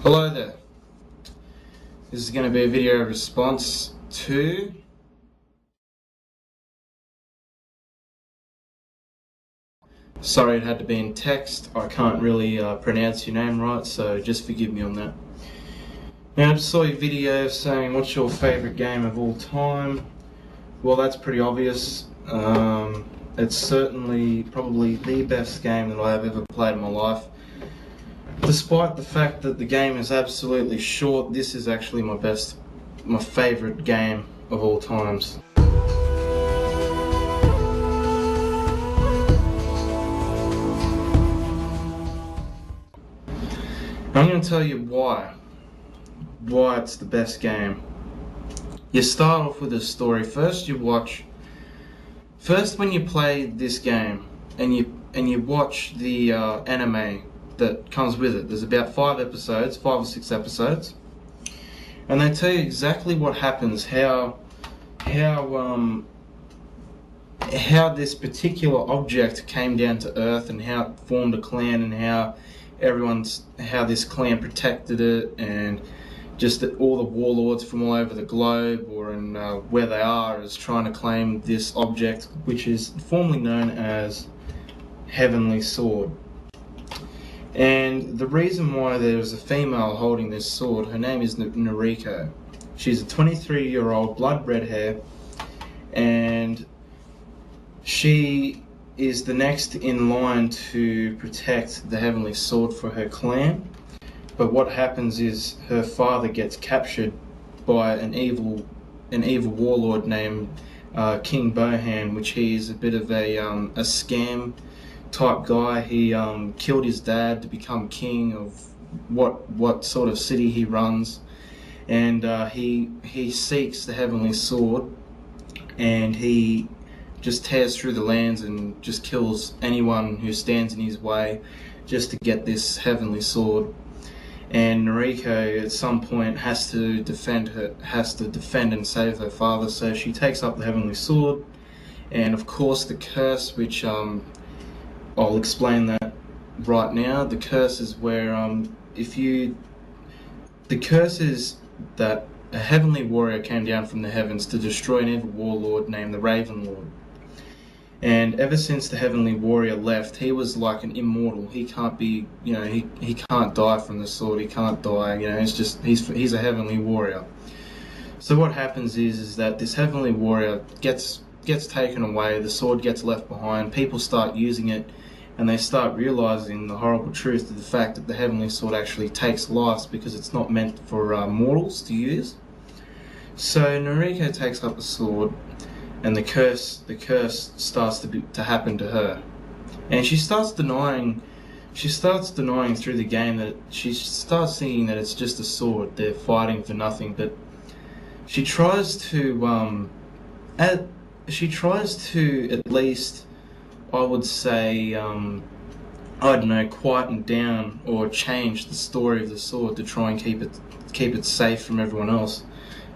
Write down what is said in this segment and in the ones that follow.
Hello there. This is going to be a video response to sorry, it had to be in text. I can't really pronounce your name right, so just forgive me on that. Now, I just saw your video saying what's your favourite game of all time. Well, that's pretty obvious. It's certainly probably the best game that I have ever played in my life. Despite the fact that the game is absolutely short, this is actually my favourite game of all times. I'm going to tell you why it's the best game. You start off with a story. First when you play this game and you watch the anime that comes with it. There's about 5 or 6 episodes, and they tell you exactly what happens, how this particular object came down to Earth, and how it formed a clan, and how this clan protected it, and just that all the warlords from all over the globe, or in where they are, is trying to claim this object, which is formerly known as Heavenly Sword. And the reason why there's a female holding this sword, her name is Noriko. She's a 23-year-old, blood red hair, and she is the next in line to protect the Heavenly Sword for her clan. But what happens is her father gets captured by an evil warlord named King Bohan, which he is a bit of a scam type guy. He killed his dad to become king of what sort of city he runs, and he seeks the Heavenly Sword, and he just tears through the lands and just kills anyone who stands in his way just to get this Heavenly Sword. And Noriko at some point has to defend and save her father, so she takes up the Heavenly Sword. And of course the curse, which I'll explain that right now. The curse is where the curse is that a heavenly warrior came down from the heavens to destroy an evil warlord named the Raven Lord. And ever since the heavenly warrior left, he was like an immortal. He can't be, he can't die from the sword. He can't die. It's just he's a heavenly warrior. So what happens is that this heavenly warrior gets taken away. The sword gets left behind. People start using it, and they start realizing the horrible truth of the fact that the Heavenly Sword actually takes lives because it's not meant for mortals to use. So Noriko takes up the sword, and the curse starts to happen to her, and she starts denying through the game that she starts thinking that it's just a sword. They're fighting for nothing, but she tries to at least, I would say, I don't know, quieten down or change the story of the sword to try and keep it safe from everyone else,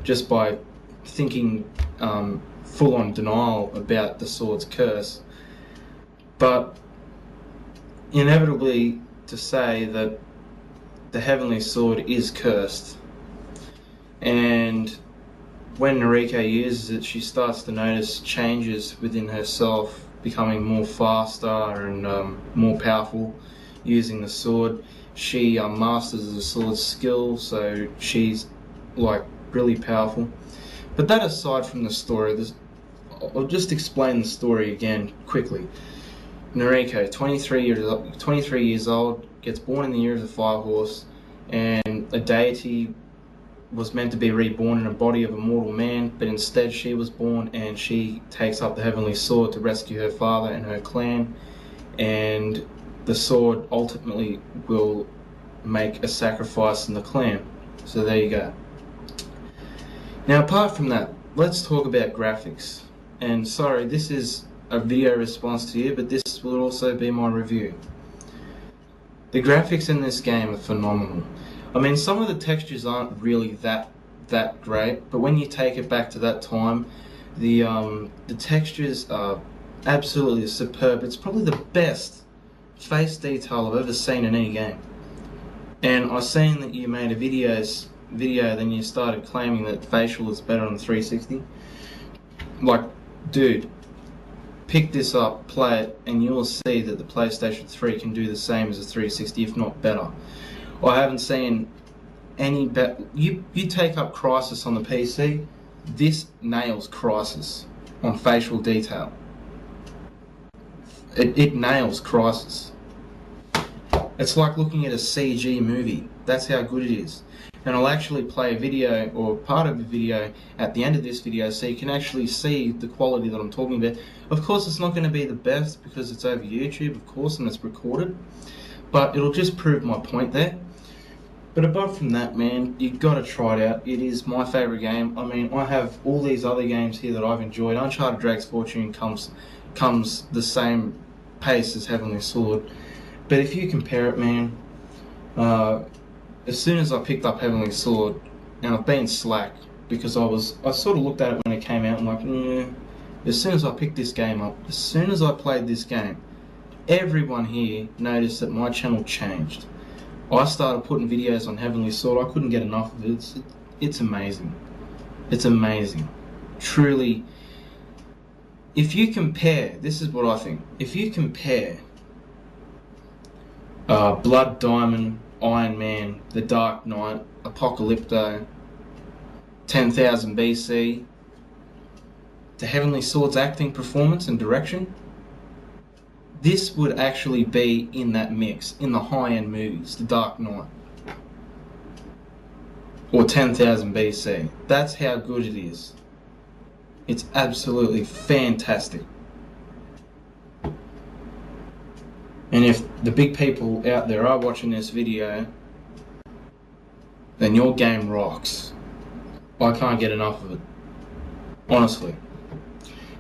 just by thinking full-on denial about the sword's curse. But inevitably to say that the Heavenly Sword is cursed, and when Noriko uses it, she starts to notice changes within herself, becoming more faster and more powerful using the sword. She masters the sword's skill, so she's like really powerful. But that aside from the story, I'll just explain the story again quickly. Noriko, 23 years old, gets born in the year of the Fire Horse, and a deity was meant to be reborn in a body of a mortal man, but instead she was born, and she takes up the Heavenly Sword to rescue her father and her clan, and the sword ultimately will make a sacrifice in the clan. So there you go. Now, apart from that, let's talk about graphics. And sorry, this is a video response to you, but this will also be my review. The graphics in this game are phenomenal. I mean, some of the textures aren't really that great, but when you take it back to that time, the textures are absolutely superb. It's probably the best face detail I've ever seen in any game. And I seen that you made a video, then you started claiming that facial is better on the 360. Like, dude, pick this up, play it, and you'll see that the PlayStation 3 can do the same as the 360, if not better. I haven't seen any you take up Crysis on the PC, this nails Crysis on facial detail. It nails Crysis. It's like looking at a CG movie. That's how good it is. And I'll actually play a video, or part of the video, at the end of this video, so you can actually see the quality that I'm talking about. Of course, it's not going to be the best because it's over YouTube, of course, and it's recorded. But it'll just prove my point there. But apart from that, man, you've got to try it out. It is my favourite game. I mean, I have all these other games here that I've enjoyed. Uncharted Drake's Fortune comes the same pace as Heavenly Sword. But if you compare it, man, as soon as I picked up Heavenly Sword, and I've been slack because I sort of looked at it when it came out and like, as soon as I picked this game up, as soon as I played this game, everyone here noticed that my channel changed. I started putting videos on Heavenly Sword. I couldn't get enough of it. It's amazing. It's amazing. Truly, if you compare, this is what I think, if you compare Blood Diamond, Iron Man, The Dark Knight, Apocalypto, 10,000 BC, to Heavenly Sword's acting, performance and direction, this would actually be in that mix, in the high-end movies, The Dark Knight, or 10,000 BC. That's how good it is. It's absolutely fantastic. And if the big people out there are watching this video, then your game rocks. I can't get enough of it, honestly.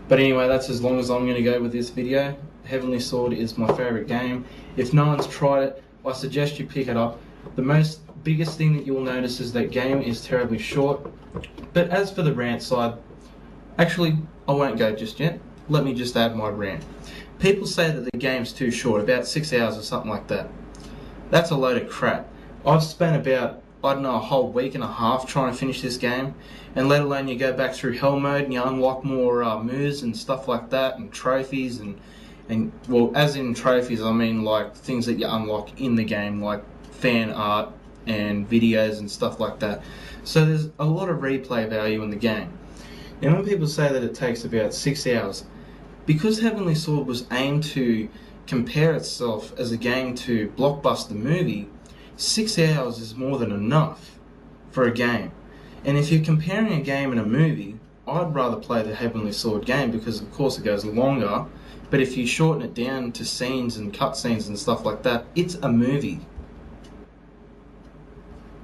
But anyway, that's as long as I'm going to go with this video. Heavenly Sword is my favourite game. If no one's tried it, I suggest you pick it up. The biggest thing that you'll notice is that game is terribly short. But as for the rant side, actually, I won't go just yet. Let me just add my rant. People say that the game's too short, about 6 hours or something like that. That's a load of crap. I've spent about, I don't know, a whole week and a half trying to finish this game, and let alone you go back through hell mode and you unlock more moves and stuff like that, and trophies and well, as in trophies, I mean like things that you unlock in the game, like fan art and videos and stuff like that. So there's a lot of replay value in the game. And when people say that it takes about 6 hours, because Heavenly Sword was aimed to compare itself as a game to Blockbuster movie, 6 hours is more than enough for a game. And if you're comparing a game and a movie, I'd rather play the Heavenly Sword game because of course it goes longer, but if you shorten it down to scenes and cutscenes and stuff like that, it's a movie.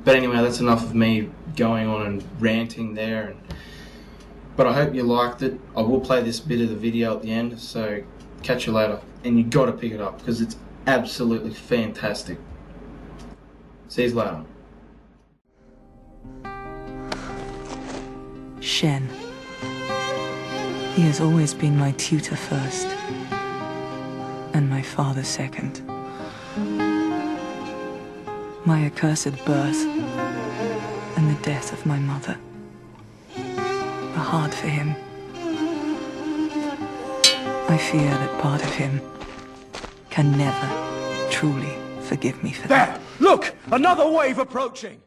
But anyway, that's enough of me going on and ranting there. But I hope you liked it. I will play this bit of the video at the end, so catch you later. And you got to pick it up because it's absolutely fantastic. See you later. Shen. He has always been my tutor first, and my father second. My accursed birth and the death of my mother were hard for him. I fear that part of him can never truly forgive me for that. There! Look! Another wave approaching!